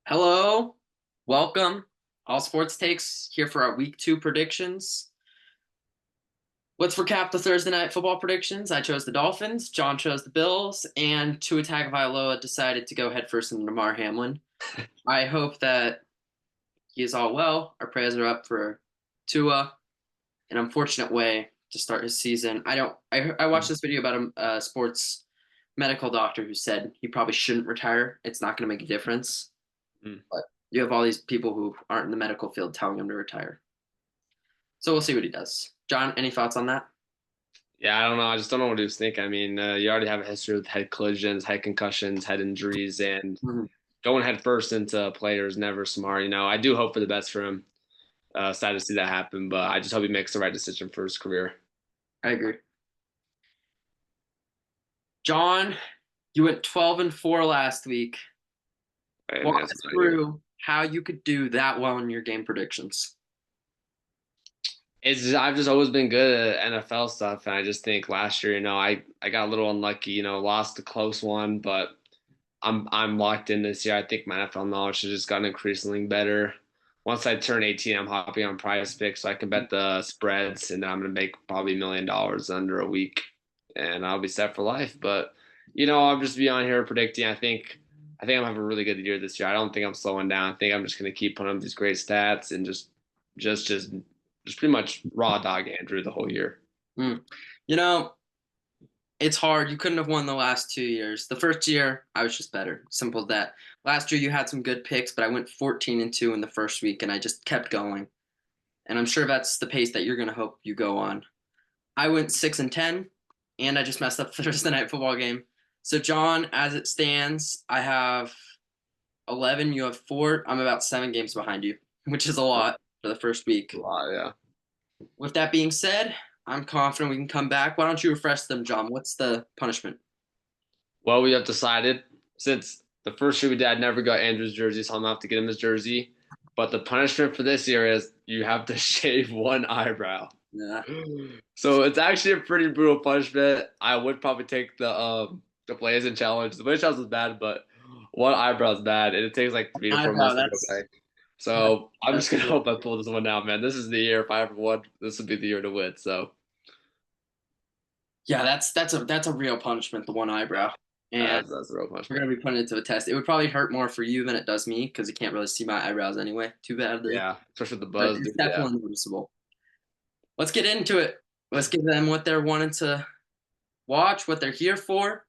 Hello, welcome. All Sports Takes here for our week two predictions. Let's recap the Thursday night football predictions. I chose the Dolphins, John chose the Bills, and Tua Tagovailoa decided to go headfirst into Damar Hamlin. I hope that he is all well. Our prayers are up for Tua. An unfortunate way to start his season. I watched this video about a sports medical doctor who said he probably shouldn't retire. It's not going to make a difference. Mm. But you have all these people who aren't in the medical field telling him to retire. So we'll see what he does. John, any thoughts on that? Yeah, I don't know. I just don't know what he was thinking. I mean, you already have a history with head collisions, head concussions, head injuries, and Mhm. going head first into a player is never smart. I do hope for the best for him. Sad to see that happen, but I just hope he makes the right decision for his career. I agree. John, you went 12-4 last week. I Walk mean, that's us not here. through how you could do that well in your game predictions. I've just always been good at NFL stuff, and I just think last year, I got a little unlucky. Lost a close one, but I'm locked in this year. I think my NFL knowledge has just gotten increasingly better. Once I turn 18, I'm hopping on Prize Picks so I can bet the spreads, and I'm gonna make probably $1 million under a week, and I'll be set for life. But I'm just beyond here predicting. I think I'm having a really good year this year. I don't think I'm slowing down. I think I'm just gonna keep putting up these great stats and just pretty much raw dog Andrew the whole year. Hmm. You know, it's hard. You couldn't have won the last 2 years. The first year, I was just better. Simple as that. Last year, you had some good picks, but I went 14-2 in the first week, and I just kept going. And I'm sure that's the pace that you're going to hope you go on. I went 6-10, and I just messed up the Thursday night football game. So, John, as it stands, I have 11. You have four. I'm about 7 games behind you, which is a lot for the first week. Yeah. With that being said, I'm confident we can come back. Why don't you refresh them, John? What's the punishment? Well, we have decided since the first year we did, I never got Andrew's jersey, so I'm gonna have to get him his jersey. But the punishment for this year is you have to shave one eyebrow. Yeah. So it's actually a pretty brutal punishment. I would probably take the Blazing challenge. The Blazing challenge was bad, but one eyebrow is bad, and it takes like 3 or 4 months Eyebrow, to go that's back. So I'm that's just gonna good. hope I pull this one out, man. This is the year. If I ever won, this would be the year to win. So Yeah, that's a real punishment, the one eyebrow. And that's a real we're punishment. gonna be putting it to a test. It would probably hurt more for you than it does me because you can't really see my eyebrows anyway, too badly. Yeah, especially with the But buzz, it's dude. Yeah. definitely noticeable. Let's get into it. Let's give them what they're wanting to watch, what they're here for.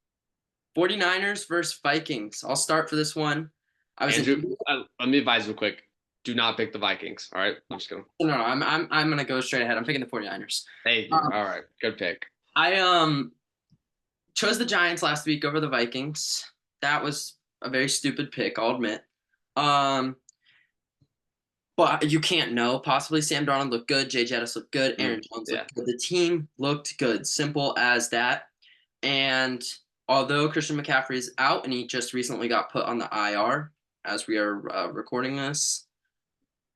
49ers versus Vikings. I'll start for this one. I was in Andrew, let me advise real quick. Do not pick the Vikings. All right, I'm just gonna. no, no, I'm gonna go straight ahead. I'm picking the 49ers. Thank you. Um, All right, good pick. I chose the Giants last week over the Vikings. That was a very stupid pick, I'll admit. Um, but you can't know. Possibly Sam Darnold looked good, Jay Jettis looked good, Aaron Jones Yeah, looked good. The team looked good. Simple as that. And although Christian McCaffrey is out and he just recently got put on the IR as we are recording this,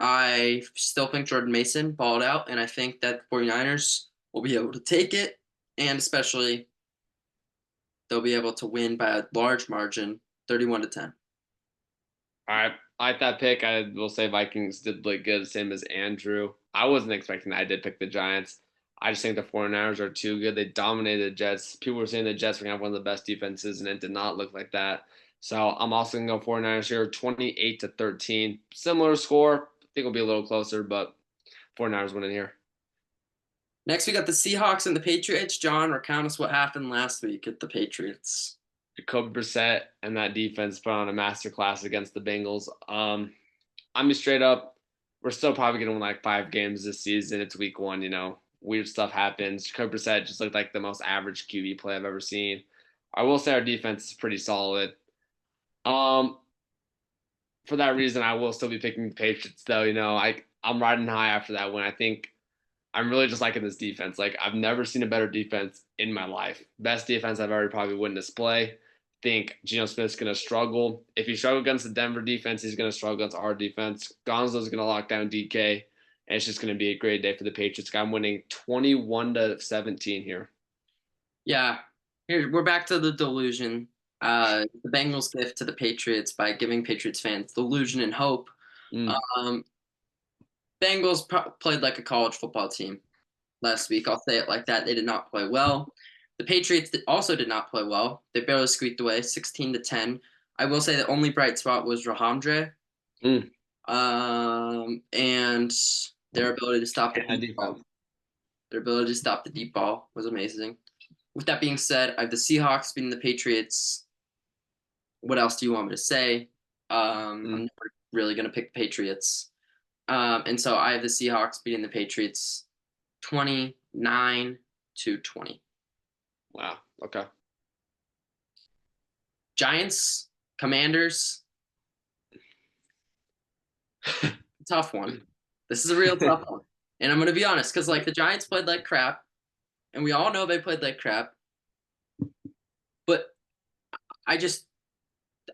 I still think Jordan Mason balled out, and I think that the 49ers will be able to take it, and especially they'll be able to win by a large margin, 31-10. all right. I like that pick. I will say Vikings did look good, same as Andrew. I wasn't expecting that. I did pick the Giants. I just think the 49ers are too good. They dominated the Jets. People were saying the Jets were going to have one of the best defenses, and it did not look like that. So I'm also going to go 49ers here, 28-13. Similar score. I think it'll be a little closer, but 49ers winning here. Next, we got the Seahawks and the Patriots. John, recount us what happened last week at the Patriots. Jacoby Brissett and that defense put on a masterclass against the Bengals. I'm be straight up. We're still probably going to win like 5 games this season. It's week one, weird stuff happens. Jacoby Brissett just looked like the most average QB play I've ever seen. I will say our defense is pretty solid. Um, for that reason, I will still be picking the Patriots, though. I'm riding high after that win. I think I'm really just liking this defense. Like I've never seen a better defense in my life. Best defense I've ever probably witnessed play. Think Geno Smith's gonna struggle. If he struggles against the Denver defense, he's gonna struggle against our defense. Gonzo's gonna lock down DK, and it's just gonna be a great day for the Patriots. I'm winning 21-17 here. Yeah, here we're back to the delusion. The Bengals gift to the Patriots by giving Patriots fans delusion and hope. Mm, Um, Bengals played like a college football team last week. I'll say it like that. They did not play well. The Patriots also did not play well. They barely squeaked away, 16-10. I will say the only bright spot was Rahamdre, mm. and their ability to stop the Yeah, deep ball. defense. Their ability to stop the deep ball was amazing. With that being said, I have the Seahawks beating the Patriots. What else do you want me to say? I'm Mm. never really going to pick the Patriots. And so I have the Seahawks beating the Patriots 29-20. Wow. Okay. Giants, Commanders, tough one. This is a real tough one. And I'm going to be honest, because like the Giants played like crap, and we all know they played like crap. But I just,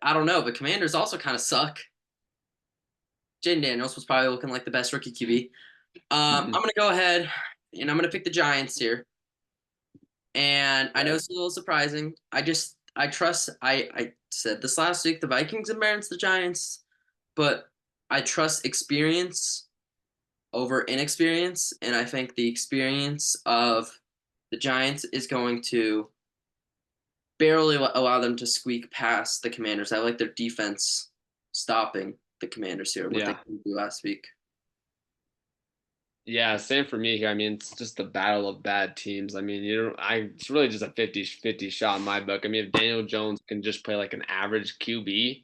I don't know. The Commanders also kind of suck. Jaden Daniels was probably looking like the best rookie QB. I'm going to go ahead and I'm going to pick the Giants here. And I know Okay. it's a little surprising. I trust, I said this last week, the Vikings embarrassed the Giants, but I trust experience over inexperience. And I think the experience of the Giants is going to barely allow them to squeak past the Commanders. I like their defense stopping the Commanders here, what they Yeah. couldn't do last week. Yeah, same for me here. I mean, it's just the battle of bad teams. I mean, it's really just a 50-50 shot in my book. I mean, if Daniel Jones can just play like an average QB,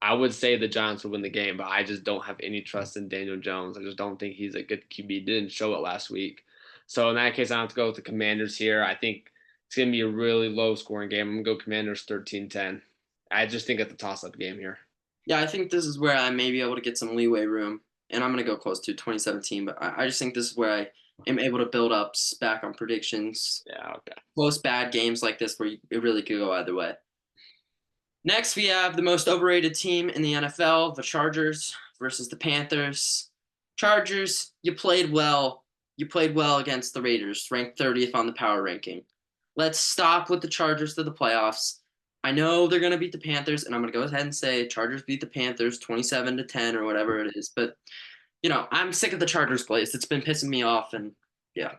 I would say the Giants would win the game, but I just don't have any trust in Daniel Jones. I just don't think he's a good QB. Didn't show it last week. So in that case, I have to go with the Commanders here. I think it's going to be a really low scoring game. I'm going to go Commanders 13-10. I just think it's a toss up game here. Yeah, I think this is where I may be able to get some leeway room, and I'm going to go close to 2017, but I just think this is where I am able to build up back on predictions. Yeah, okay. Close bad games like this where it really could go either way. Next, we have the most overrated team in the NFL, the Chargers versus the Panthers. Chargers, you played well. You played well against the Raiders, ranked 30th on the power ranking. Let's stop with the Chargers to the playoffs. I know they're going to beat the Panthers, and I'm going to go ahead and say Chargers beat the Panthers 27-10 or whatever it is. But, I'm sick of the Chargers plays. It's been pissing me off, and yeah.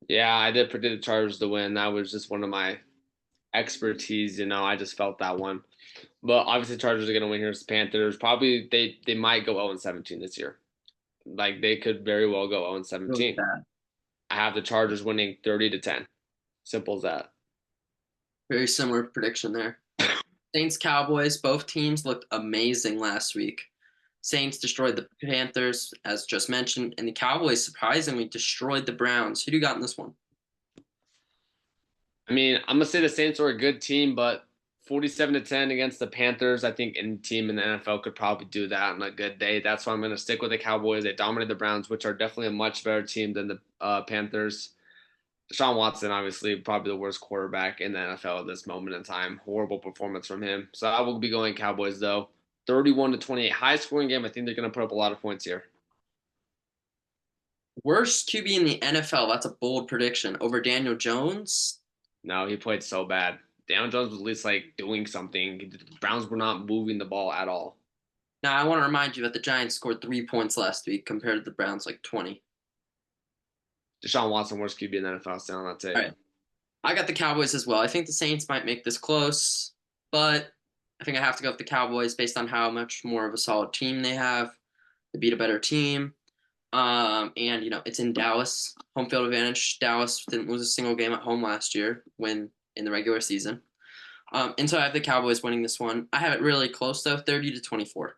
Yeah, I did predict the Chargers to win. That was just one of my expertise. I just felt that one. But obviously, Chargers are going to win here. It's the Panthers. Probably they might go 0-17 this year. Like they could very well go Really 0-17. bad. I have the Chargers winning 30-10. Simple as that. Very similar prediction there. Saints Cowboys, both teams looked amazing last week. Saints destroyed the Panthers, as just mentioned, and the Cowboys surprisingly destroyed the Browns. Who do you got in this one? I mean, I'm gonna say the Saints are a good team, but 47-10 against the Panthers, I think any team in the NFL could probably do that on a good day. That's why I'm gonna stick with the Cowboys. They dominated the Browns, which are definitely a much better team than the Panthers. Deshaun Watson, obviously, probably the worst quarterback in the NFL at this moment in time. Horrible performance from him. So I will be going Cowboys though. 31-28, high scoring game. I think they're going to put up a lot of points here. Worst QB in the NFL. That's a bold prediction. Over Daniel Jones? No, he played so bad. Daniel Jones was at least like doing something. The Browns were not moving the ball at all. Now, I want to remind you that the Giants scored 3 points last week compared to the Browns, like 20. Deshaun Watson, worst QB in the NFL, still on that All tape. right. I got the Cowboys as well. I think the Saints might make this close, but I think I have to go with the Cowboys based on how much more of a solid team they have. They beat a better team. And it's in Dallas, home field advantage. Dallas didn't lose a single game at home last year when in the regular season. And so I have the Cowboys winning this one. I have it really close though, 30-24. Mm.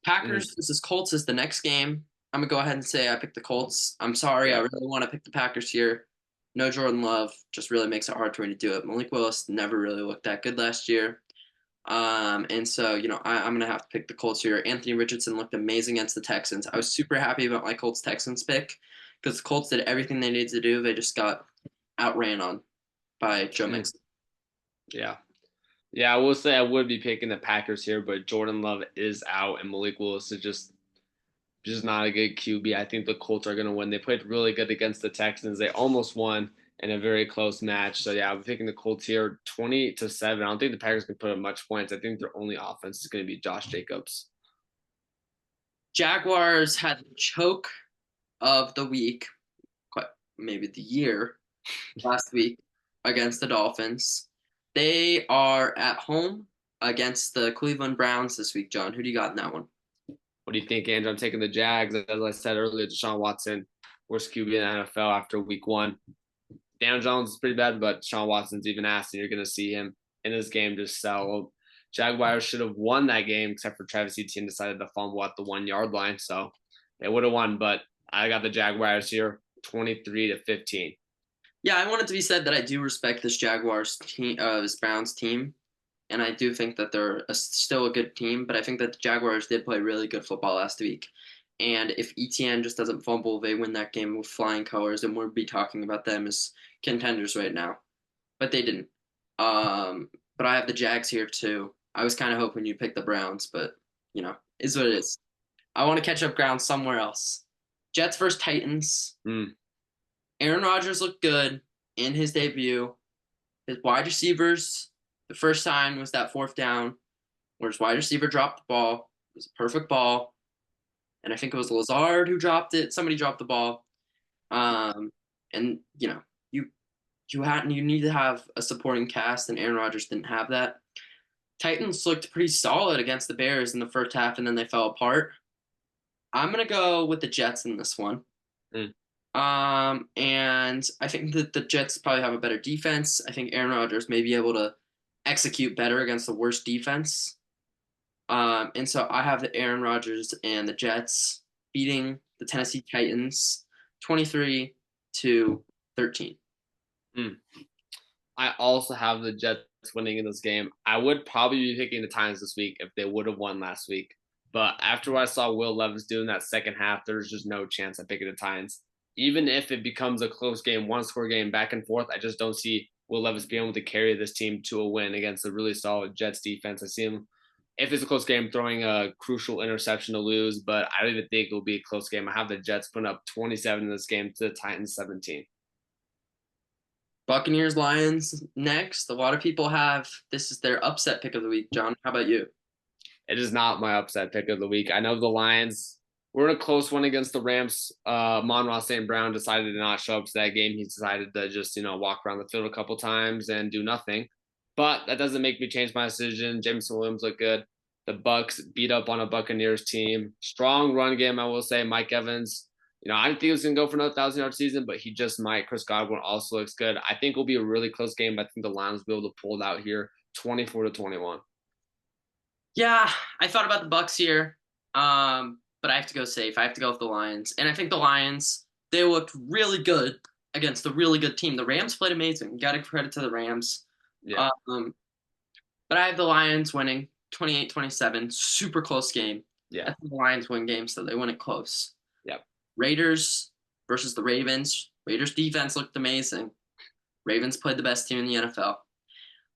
Packers versus Colts is the next game. I'm gonna go ahead and say I picked the Colts. I'm sorry, I Yeah. really want to pick the Packers here. No Jordan Love just really makes it hard for me to do it. Malik Willis never really looked that good last year. And so, I'm going to have to pick the Colts here. Anthony Richardson looked amazing against the Texans. I was super happy about my Colts Texans pick because the Colts did everything they needed to do. They just got outran on by Joe Mm. Mixon. Yeah. Yeah, I will say I would be picking the Packers here, but Jordan Love is out and Malik Willis is just not a good QB. I think the Colts are going to win. They played really good against the Texans. They almost won. in a very close match. So yeah, I'm picking the Colts here, 20-7. I don't think the Packers can put up much points. I think their only offense is going to be Josh Jacobs. Jaguars had the choke of the week, quite maybe the year, last week against the Dolphins. They are at home against the Cleveland Browns this week, John. Who do you got in that one? What do you think, Andrew? I'm taking the Jags. As I said earlier, Deshaun Watson, worst QB in the NFL after week one. Daniel Jones is pretty bad, but Deshaun Watson's even ass, and you're going to see him in this game just sell. Jaguars should have won that game, except for Travis Etienne decided to fumble at the 1 yard line, so they would have won. But I got the Jaguars here, 23-15. Yeah, I want it to be said that I do respect this Jaguars team, this Browns team, and I do think that they're still a good team. But I think that the Jaguars did play really good football last week, and if ETN just doesn't fumble, they win that game with flying colors, and we'll be talking about them as contenders right now. But they didn't. But I have the Jags here too. I was kind of hoping you'd pick the Browns, but is what it is. I want to catch up ground somewhere else. Jets versus Titans. Mm. Aaron Rodgers looked good in his debut. His wide receivers, the first time was that fourth down, where his wide receiver dropped the ball. It was a perfect ball. And I think it was Lazard who dropped it. Somebody dropped the ball. And you need to have a supporting cast, and Aaron Rodgers didn't have that. Titans looked pretty solid against the Bears in the first half, and then they fell apart. I'm gonna go with the Jets in this one. Mm. And I think that the Jets probably have a better defense. I think Aaron Rodgers may be able to execute better against the worst defense. And so I have the Aaron Rodgers and the Jets beating the Tennessee Titans 23-13. Mm. I also have the Jets winning in this game. I would probably be picking the Titans this week if they would have won last week. But after what I saw Will Levis do in that second half, there's just no chance I'm picking the Titans. Even if it becomes a close game, one-score game, back and forth, I just don't see Will Levis being able to carry this team to a win against a really solid Jets defense. I see him, if it's a close game, throwing a crucial interception to lose, but I don't even think it will be a close game. I have the Jets putting up 27 in this game to the Titans 17. Buccaneers Lions next. A lot of people have this is their upset pick of the week. John, how about you? It is not my upset pick of the week. I know the Lions were in a close one against the Rams. Amon-Ra St. Brown decided to not show up to that game. He decided to just, walk around the field a couple times and do nothing. But that doesn't make me change my decision. Jameson Williams looked good. The Bucs beat up on a Buccaneers team. Strong run game, I will say. Mike Evans, I didn't think he was going to go for another 1,000-yard season, but he just might. Chris Godwin also looks good. I think it'll be a really close game, but I think the Lions will be able to pull it out here, 24-21. Yeah, I thought about the Bucs here, but I have to go safe. I have to go with the Lions, and I think the Lions they looked really good against a really good team. The Rams played amazing. Got to credit to the Rams. Yeah. But I have the Lions winning 28-27. Super close game. Yeah. I think the Lions win games, so they win it close. Yep. Raiders versus the Ravens. Raiders defense looked amazing. Ravens played the best team in the NFL.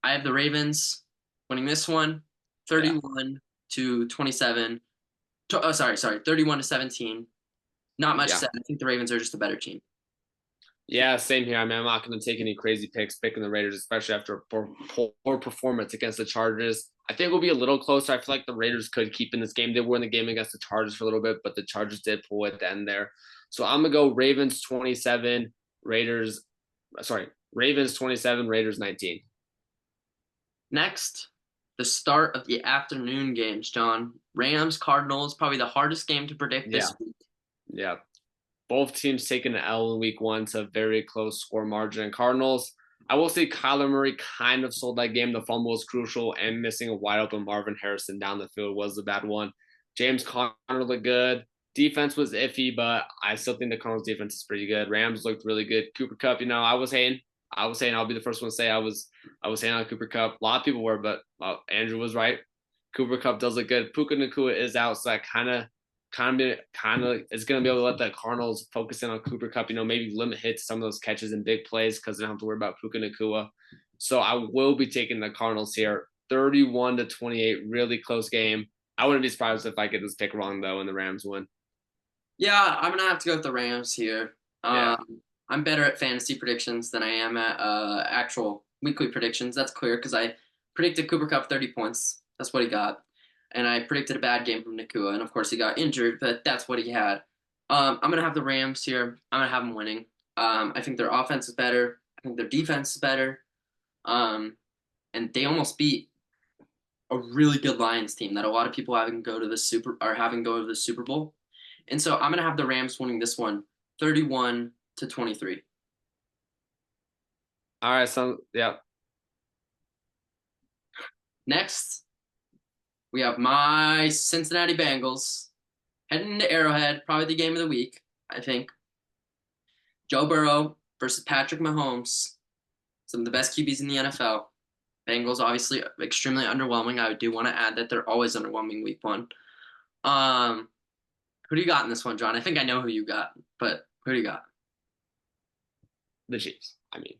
I have the Ravens winning this one 31-27. 31-17. Not much said. I think the Ravens are just a better team. Yeah, same here. I mean, I'm not going to take any crazy picks picking the Raiders, especially after a poor performance against the Chargers. I think we'll be a little closer. I feel like the Raiders could keep in this game. They were in the game against the Chargers for a little bit, but the Chargers did pull at the end there. So I'm going to go Ravens 27, Raiders 27, Raiders 19. Next, the start of the afternoon games, John. Rams, Cardinals, probably the hardest game to predict this week. Yeah. Both teams taking an L in week one to a very close score margin. Cardinals, I will say Kyler Murray kind of sold that game. The fumble was crucial, and missing a wide open Marvin Harrison down the field was the bad one. James Conner looked good. Defense was iffy, but I still think the Cardinals defense is pretty good. Rams looked really good. Cooper Kupp, I was saying I'll be the first one to say I was saying on Cooper Kupp. A lot of people were, but Andrew was right. Cooper Kupp does look good. Puka Nacua is out, so that kind of is going to be able to let the Cardinals focus in on Cooper Kupp, maybe limit hits some of those catches in big plays because they don't have to worry about Puka Nacua. So I will be taking the Cardinals here, 31-28, really close game. I wouldn't be surprised if I get this pick wrong, though, and the Rams win. Yeah, I'm going to have to go with the Rams here. Yeah. I'm better at fantasy predictions than I am at actual weekly predictions. That's clear because I predicted Cooper Cup 30 points. That's what he got. And I predicted a bad game from Nakua. And of course, he got injured, but that's what he had. I'm going to have the Rams here. I'm going to have them winning. I think their offense is better. I think their defense is better. And they almost beat a really good Lions team that a lot of people having go to the Super Bowl. And so I'm going to have the Rams winning this one 31-23. All right, so yeah. Next, we have my Cincinnati Bengals heading into Arrowhead, probably the game of the week, I think. Joe Burrow versus Patrick Mahomes, some of the best QBs in the NFL. Bengals obviously extremely underwhelming. I do want to add that they're always underwhelming week one. Who do you got in this one, John? I think I know who you got, but who do you got? The Chiefs. I mean,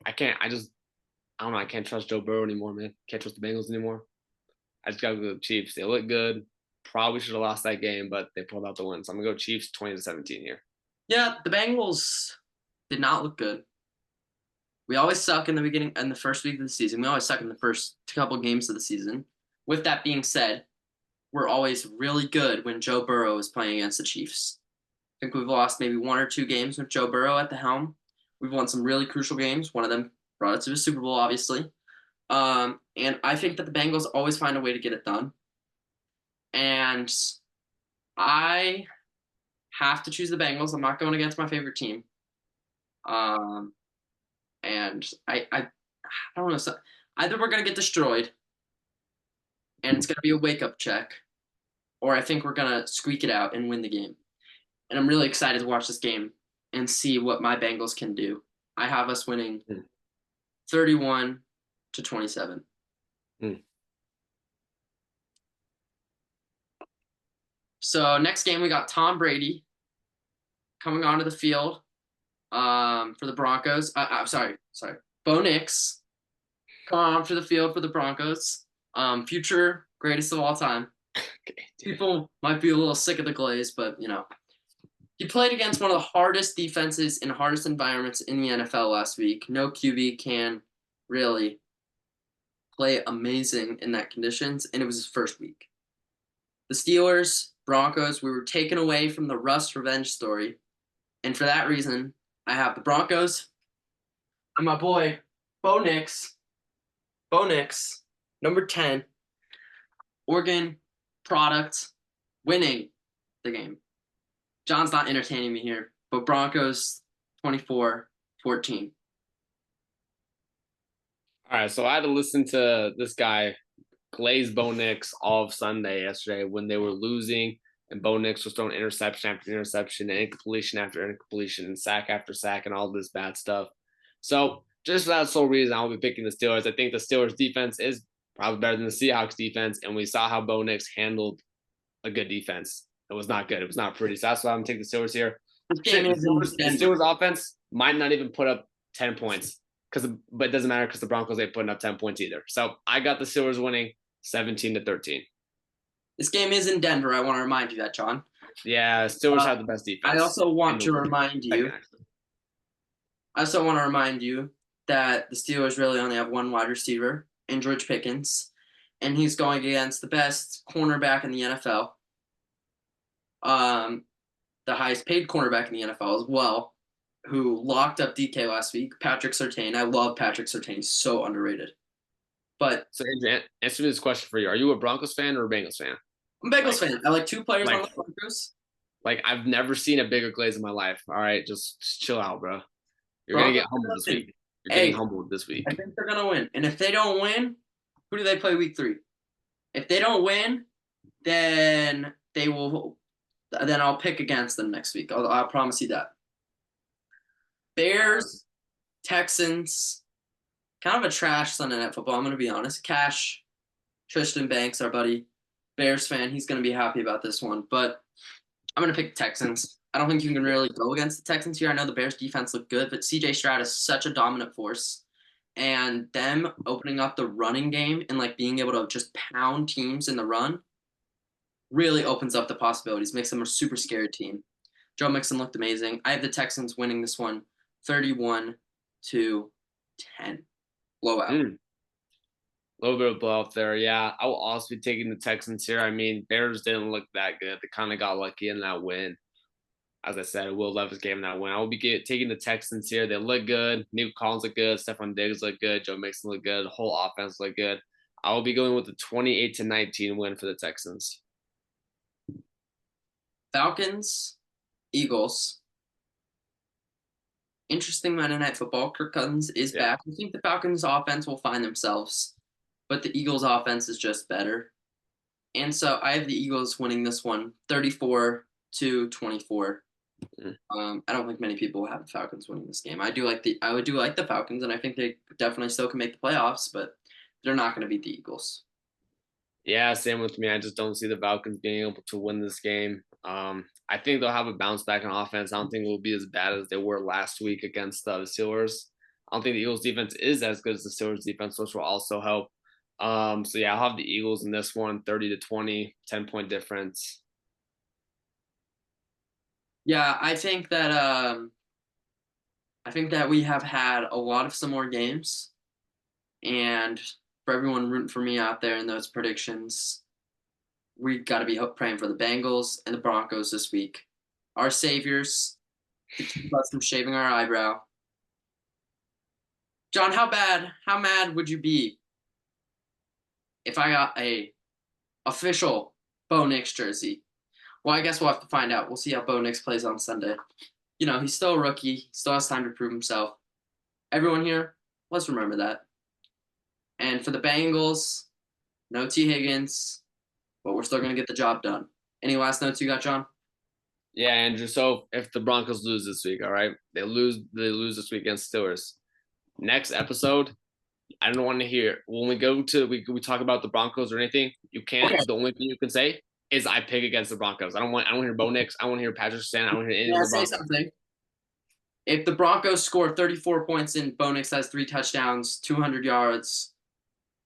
I don't know. I can't trust Joe Burrow anymore, man. Can't trust the Bengals anymore. I just gotta go with the Chiefs. They look good. Probably should have lost that game, but they pulled out the win. So I'm gonna go Chiefs 20-17 here. Yeah, the Bengals did not look good. We always suck in the beginning and the first week of the season. We always suck in the first couple games of the season. With that being said, we're always really good when Joe Burrow is playing against the Chiefs. I think we've lost maybe one or two games with Joe Burrow at the helm. We've won some really crucial games. One of them brought us to the Super Bowl, obviously. And I think that the Bengals always find a way to get it done. And I have to choose the Bengals. I'm not going against my favorite team. And I don't know. So either we're going to get destroyed and it's going to be a wake up check, or I think we're going to squeak it out and win the game. And I'm really excited to watch this game and see what my Bengals can do. I have us winning 31-27. Mm. So next game we got Tom Brady coming onto the field for the Broncos. Sorry. Bo Nix coming onto the field for the Broncos. Future greatest of all time. Okay. People might be a little sick of the glaze, but he played against one of the hardest defenses and hardest environments in the NFL last week. No QB can really play amazing in that conditions, and it was his first week. The Steelers, Broncos, we were taken away from the Russ revenge story, and for that reason, I have the Broncos and my boy Bo Nix, number 10, Oregon product, winning the game. John's not entertaining me here, but Broncos 24-14. All right, so I had to listen to this guy, Glaze Bo Nix, all of Sunday yesterday when they were losing, and Bo Nix was throwing interception after interception, and incompletion after incompletion, and sack after sack, and all this bad stuff. So just for that sole reason, I'll be picking the Steelers. I think the Steelers' defense is probably better than the Seahawks' defense, and we saw how Bo Nix handled a good defense. It was not good. It was not pretty. So that's why I'm going to take the Steelers here. The Steelers' offense might not even put up 10 points, but it doesn't matter because the Broncos ain't putting up 10 points either. So I got the Steelers winning 17-13. This game is in Denver. I want to remind you that, John. Yeah, Steelers have the best defense. I also want to remind you that the Steelers really only have one wide receiver in George Pickens, and he's going against the best cornerback in the NFL, the highest paid cornerback in the NFL as well, who locked up DK last week, Patrick Surtain. I love Patrick Surtain. He's so underrated. But so answer me this question for you. Are you a Broncos fan or a Bengals fan? I'm a Bengals fan. I like two players on the Broncos. Like, I've never seen a bigger glaze in my life. All right, just chill out, bro. You're going to get humbled this week. You're getting humbled this week. I think they're going to win. And if they don't win, who do they play week 3? If they don't win, then they will. Then I'll pick against them next week. I'll promise you that. Bears, Texans, kind of a trash Sunday Night Football. I'm going to be honest. Cash, Tristan Banks, our buddy, Bears fan, he's going to be happy about this one. But I'm going to pick the Texans. I don't think you can really go against the Texans here. I know the Bears defense looked good, but CJ Stroud is such a dominant force. And them opening up the running game and being able to just pound teams in the run really opens up the possibilities, makes them a super scary team. Joe Mixon looked amazing. I have the Texans winning this one 31-10. Blowout. Mm, a little bit of blow up there. Yeah, I will also be taking the Texans here. I mean, Bears didn't look that good. They kind of got lucky in that win. As I said, Will Levis gave him that win. I will be taking the Texans here. They look good. Nico Collins look good. Stephon Diggs look good. Joe Mixon look good. The whole offense look good. I will be going with the 28-19 win for the Texans. Falcons, Eagles. Interesting Monday Night Football. Kirk Cousins is Yeah. back. I think the Falcons' offense will find themselves, but the Eagles' offense is just better. And so I have the Eagles winning this one 34-24. Mm. I don't think many people have the Falcons winning this game. I would do like the Falcons, and I think they definitely still can make the playoffs, but they're not going to beat the Eagles. Yeah, same with me. I just don't see the Falcons being able to win this game. I think they'll have a bounce back on offense. I don't think it will be as bad as they were last week against the Steelers. I don't think the Eagles defense is as good as the Steelers defense, which will also help. So yeah, I'll have the Eagles in this one, 30-20, 10-point difference. Yeah, I think that we have had a lot of similar games, and for everyone rooting for me out there in those predictions, we got to be praying for the Bengals and the Broncos this week. Our saviors to keep us from shaving our eyebrow. John, how mad would you be if I got a official Bo Nix jersey? Well, I guess we'll have to find out. We'll see how Bo Nix plays on Sunday. You know, he's still a rookie. He still has time to prove himself. Everyone here, let's remember that. And for the Bengals, no T. Higgins, but we're still going to get the job done. Any last notes you got, John? Yeah, Andrew. So if the Broncos lose this week, all right, they lose this week against Steelers. Next episode, I don't want to hear when we talk about the Broncos or anything. You can't. Okay. The only thing you can say is I pick against the Broncos. I don't want to hear Bo Nix. I don't want to hear Patrick Stan. I don't want to hear any May of I the say Broncos. something? If the Broncos score 34 points and Bo Nix has 3 touchdowns, 200 yards,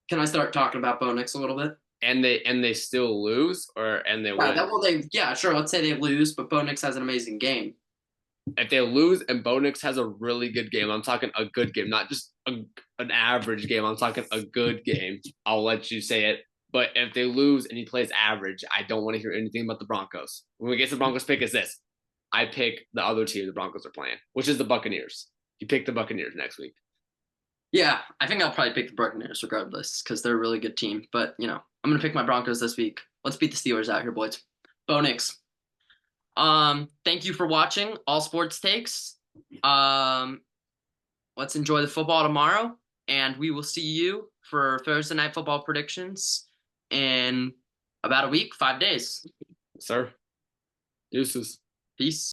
can I start talking about Bo Nix a little bit? And they still lose and they win. Yeah, sure. Let's say they lose, but Bo Nix has an amazing game. If they lose and Bo Nix has a really good game, I'm talking a good game, not just an average game. I'm talking a good game. I'll let you say it. But if they lose and he plays average, I don't want to hear anything about the Broncos. When we get to the Broncos pick, is this: I pick the other team the Broncos are playing, which is the Buccaneers. You pick the Buccaneers next week. Yeah, I think I'll probably pick the Buccaneers regardless because they're a really good team. But, you know, I'm going to pick my Broncos this week. Let's beat the Steelers out here, boys. Bo Nix. Thank you for watching All Sports Takes. Let's enjoy the football tomorrow, and we will see you for Thursday night football predictions in about a week, 5 days. Sir, deuces. Peace.